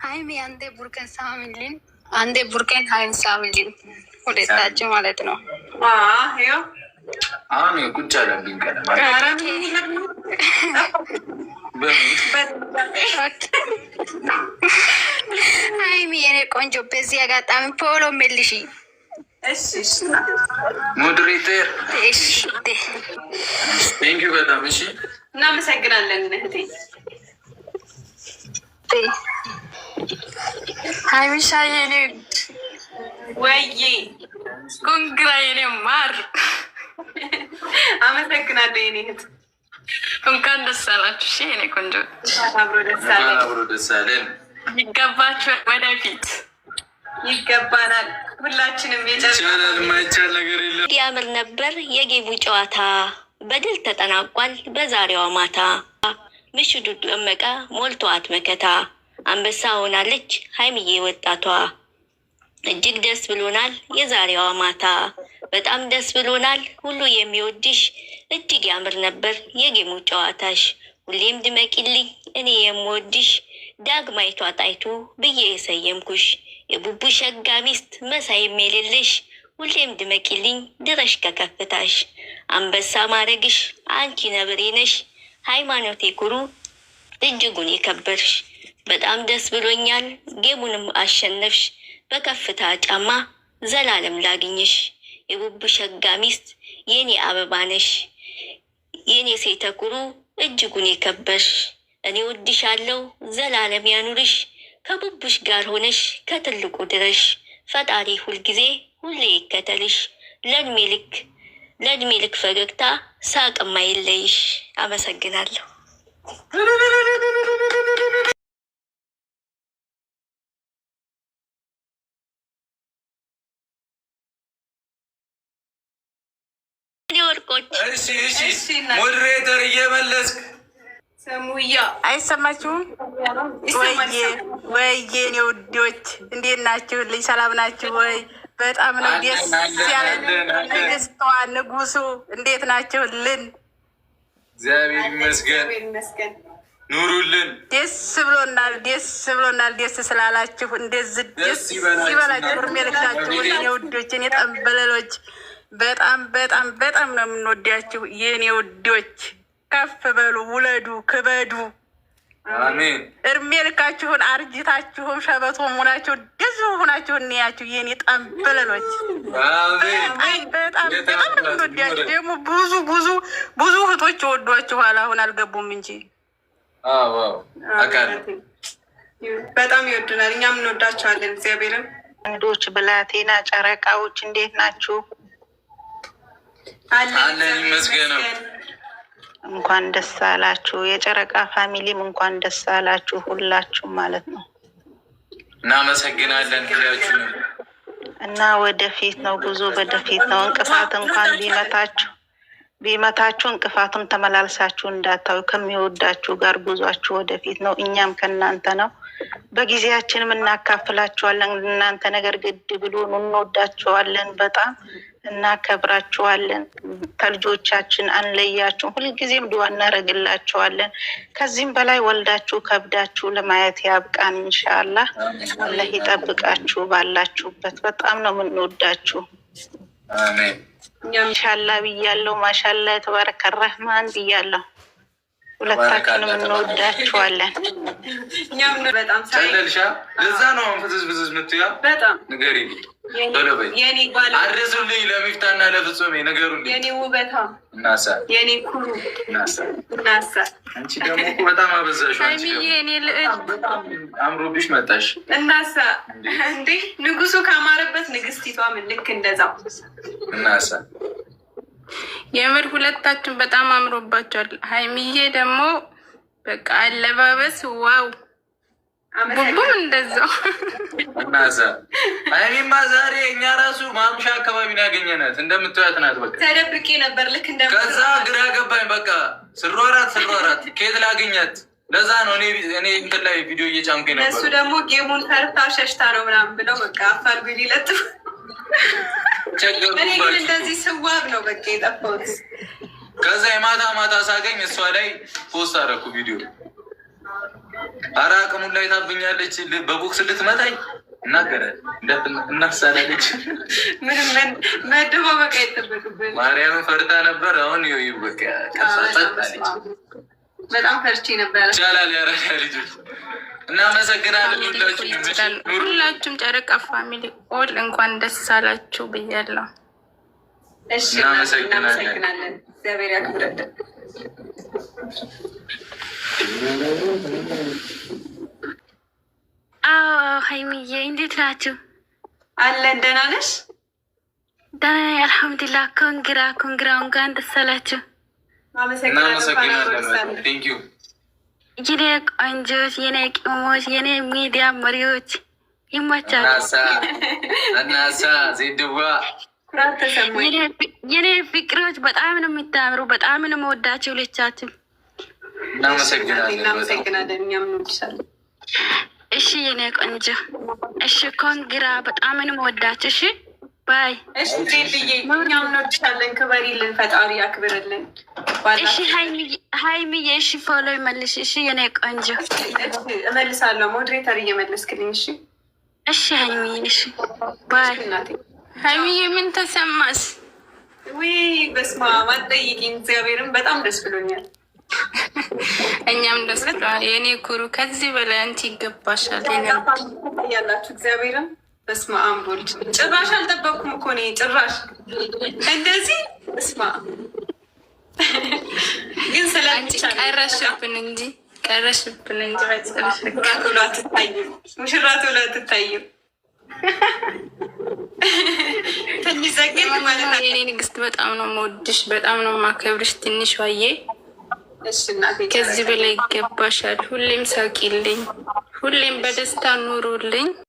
ሀይሚ አንዴ ቡርኬን ሳምልኝ፣ አንዴ ቡርኬን ሀይሚ ሳምልኝ። ሁለታቸው ማለት ነው። አሁን ቁጭ አለብኝ ሀይሚ የኔ ቆንጆ፣ በዚህ አጋጣሚ ፖሎ መልሺ ሞዴሬተር። ቴንኪው በጣም እሺ፣ እናመሰግናለን እህቴ። ሀይሚሻ የኔ ወይዬ ኮንግራ የኔ ማር፣ አመሰግናለሁ የኔ እህት። እንኳን ደስ አላችሁ። እሺ የኔ ቆንጆ፣ አብሮ ደስ አለን። ይገባችኋል፣ ወደፊት ይገባናል። ሁላችንም ይቻላል፣ የማይቻል ነገር የለም። ያምር ነበር የጌሙ ጨዋታ፣ በድል ተጠናቋል በዛሬዋ ማታ። ምሽቱ ደመቀ ሞልቷት መከታ፣ አንበሳ ሆናለች ሀይሚዬ ወጣቷ። እጅግ ደስ ብሎናል የዛሬዋ ማታ፣ በጣም ደስ ብሎናል ሁሉ የሚወድሽ። እጅግ ያምር ነበር የጌሙ ጨዋታሽ፣ ሁሌም ድመቂልኝ እኔ የምወድሽ። ዳግማይቷ ጣይቱ ብዬ የሰየምኩሽ፣ የቡቡ ሸጋ ሚስት መሳይም የሌለሽ። ሁሌም ድመቂልኝ ድረሽ ከከፍታሽ፣ አንበሳ ማረግሽ አንቺ ነብሬ ነሽ። ሃይማኖቴ ኩሩ እጅጉን የከበርሽ፣ በጣም ደስ ብሎኛል ጌሙንም አሸነፍሽ። በከፍታ ጫማ ዘላለም ላግኝሽ፣ የቡቡ ሸጋ ሚስት የኔ አበባ ነሽ። የኔ ሴተ ኩሩ እጅጉን የከበርሽ፣ እኔ ወድሻለሁ ዘላለም ያኑርሽ። ከቡቡሽ ጋር ሆነሽ ከትልቁ ድረሽ፣ ፈጣሪ ሁልጊዜ ሁሌ ይከተልሽ። ለእድሜ ልክ ፈገግታ ሳቅማ የለይሽ። አመሰግናለሁ። ወርቆች ሞዴሬተር እየመለስክ ሰሙያ አይሰማችሁም? ወይ የኔ ውዶች እንዴት ናችሁልኝ? ሰላም ናችሁ ወይ? በጣም ነው ደስ ያለን። ንግስቷ ንጉሱ እንዴት ናችሁልን? እግዚአብሔር ይመስገን። ኑሩልን። ደስ ብሎናል፣ ደስ ብሎናል። ደስ ስላላችሁ እንደዚህ ደስ ይበላችሁ። እርሜልካችሁ የኔ ውዶች፣ የኔ ጠንበለሎች፣ በጣም በጣም በጣም ነው የምንወዳችሁ የኔ ውዶች። ከፍ በሉ፣ ውለዱ፣ ክበዱ። አሜን። እድሜ ልካችሁን አርጅታችሁም ሸበቶም ሆናችሁ ደስ ሆናችሁ እንያችሁ የኔ ጠንበለሎች። በጣም በጣም ነው የምንወዳችሁ። ደግሞ ብዙ እህቶች ወዷችኋል። አሁን አልገቡም እንጂ በጣም ይወዱናል። እኛም እንወዳቸዋለን። እግዚአብሔርን ወንዶች፣ ብላቴና ጨረቃዎች እንዴት ናችሁ? አለን ይመስገነው። እንኳን ደስ አላችሁ። የጨረቃ ፋሚሊም እንኳን ደስ አላችሁ ሁላችሁም ማለት ነው። እናመሰግናለን ሁላችሁ። እና ወደፊት ነው ጉዞ፣ ወደፊት ነው። እንቅፋት እንኳን ቢመታችሁ እንቅፋቱን ተመላልሳችሁ እንዳታዩ። ከሚወዳችሁ ጋር ጉዟችሁ ወደፊት ነው። እኛም ከእናንተ ነው። በጊዜያችንም እናካፍላችኋለን። እናንተ ነገር ግድ ብሎን እንወዳችኋለን፣ በጣም እናከብራችኋለን። ከልጆቻችን አንለያችሁም። ሁልጊዜም ድዋ እናደርግላችኋለን። ከዚህም በላይ ወልዳችሁ ከብዳችሁ ለማየት ያብቃን። ኢንሻአላህ አላህ ይጠብቃችሁ ባላችሁበት። በጣም ነው የምንወዳችሁ። አሜን። ኢንሻአላህ ብያለሁ። ማሻአላህ ተባረከ ረህማን ብያለሁ። ሁለታችንም እንወዳችኋለን። እኛም በጣም ሰለልሻ። ለዛ ነው ፍዝዝ ምትያ በጣም ንገሪ ቶሎ በይ። የኔ ባል አድርሱልኝ ለሚፍታና ለፍጹሜ ነገሩልኝ። የኔ ውበታ እናሳ፣ የኔ ኩሩ እናሳ። አንቺ ደግሞ በጣም አበዛሽው። አንቺ የኔ ልዕል በጣም አምሮብሽ መጣሽ። እናሳ እንዴ ንጉሱ ካማረበት ንግስቲቷ ምን ልክ እንደዛው እናሳ። የምር ሁለታችን በጣም አምሮባቸዋል። ሀይሚዬ ደግሞ በቃ አለባበስ ዋው፣ ቡቡም እንደዛው እናሳ። ሀይሚማ ዛሬ እኛ ራሱ ማምሻ አካባቢ ነው ያገኘናት። እንደምትያት ናት። በቃ ተደብቄ ነበር ልክ እንደ ከዛ ግራ ገባኝ። በቃ ስሯራት ኬት ላገኛት። ለዛ ነው እኔ እንትን ላይ ቪዲዮ እየጫንኩኝ ነበር። እሱ ደግሞ ጌሙን ፈርታ ሸሽታ ነው ምናምን ብለው በቃ አፋልጉ ሊለጥፉ። እኔ ግን እንደዚህ ስዋብ ነው በቃ የጠፋሁት። ከዛ የማታ ሳገኝ እሷ ላይ ፖስት አደረኩ ቪዲዮ ኧረ አቅሙን ላይ ታብኛለች። በቦክስ ልትመታኝ እናገራል እናሳላለች። ምንም መደባበቅ አይጠበቅብን። ማርያምን ፈርታ ነበር። አሁን በቃ ቀሳጸጣለች። በጣም ፈርቼ ነበር። ይቻላል ያረዳ ልጆች። እናመሰግናለን ሁላችሁም። ጨረቃ ፋሚሊ ኦል እንኳን ደስ አላችሁ ብያለሁ። እሺ እናመሰግናለን። እግዚአብሔር ያክብረልን። ሀይሚዬ እንዴት ናችሁ? አለን። ደህና ነሽ? ደህና ነኝ አልሐምዱሊላህ። ኮንግራ እንኳን ደስ አላችሁ። እናመሰግናለን። የኔ ቆንጆች፣ የኔ ቅሞች፣ የኔ ሚዲያ መሪዎች ይመቻል። እናሳ ዜድዋ የኔ ፍቅሮች በጣም ነው የምታምሩ። በጣም ነው የምወዳቸው ሁለታችሁ። እናመሰግናለን። እኛም እንወድሻለን። እሺ የኔ ቆንጆ። እሺ ኮንግራ በጣም ነው የምወዳቸው። እሺ ባይ። እሺ ዜድዬ እኛም እንወድሻለን። ክበሪልን፣ ፈጣሪ ያክብርልን። እሺ ሀይሚዬ እሺ ፎሎ ይመልሽ። እሺ የኔ ቆንጆ እመልሳለሁ። ሞዴሬተር እየመለስክልኝ። እሺ እሺ ሀይሚዬ እሺ ባይ። ሀይሚዬ ምን ተሰማስ? ውይ በስመ አብ አትጠይቂኝ። እግዚአብሔርን በጣም ደስ ብሎኛል። እኛም ደስ ብሎናል። የኔ ኩሩ ከዚህ በላይ አንቺ ይገባሻል። ያላችሁ እግዚአብሔርን በስመ አብ ወልድ ጭራሽ አልጠበቅኩም እኮ እኔ ጭራሽ እንደዚህ በስመ አብ ግን ቀረሽብን እንጂ ሙሽራ ቶሎ አትታይም። ትንሽ ዘግየት ማለት ነው። የኔ ንግስት በጣም ነው የምወድሽ፣ በጣም ነው የማከብርሽ። ትንሽ ዋዬ ከዚህ በላይ ይገባሻል። ሁሌም ሳቂልኝ፣ ሁሌም በደስታ ኑሩልኝ።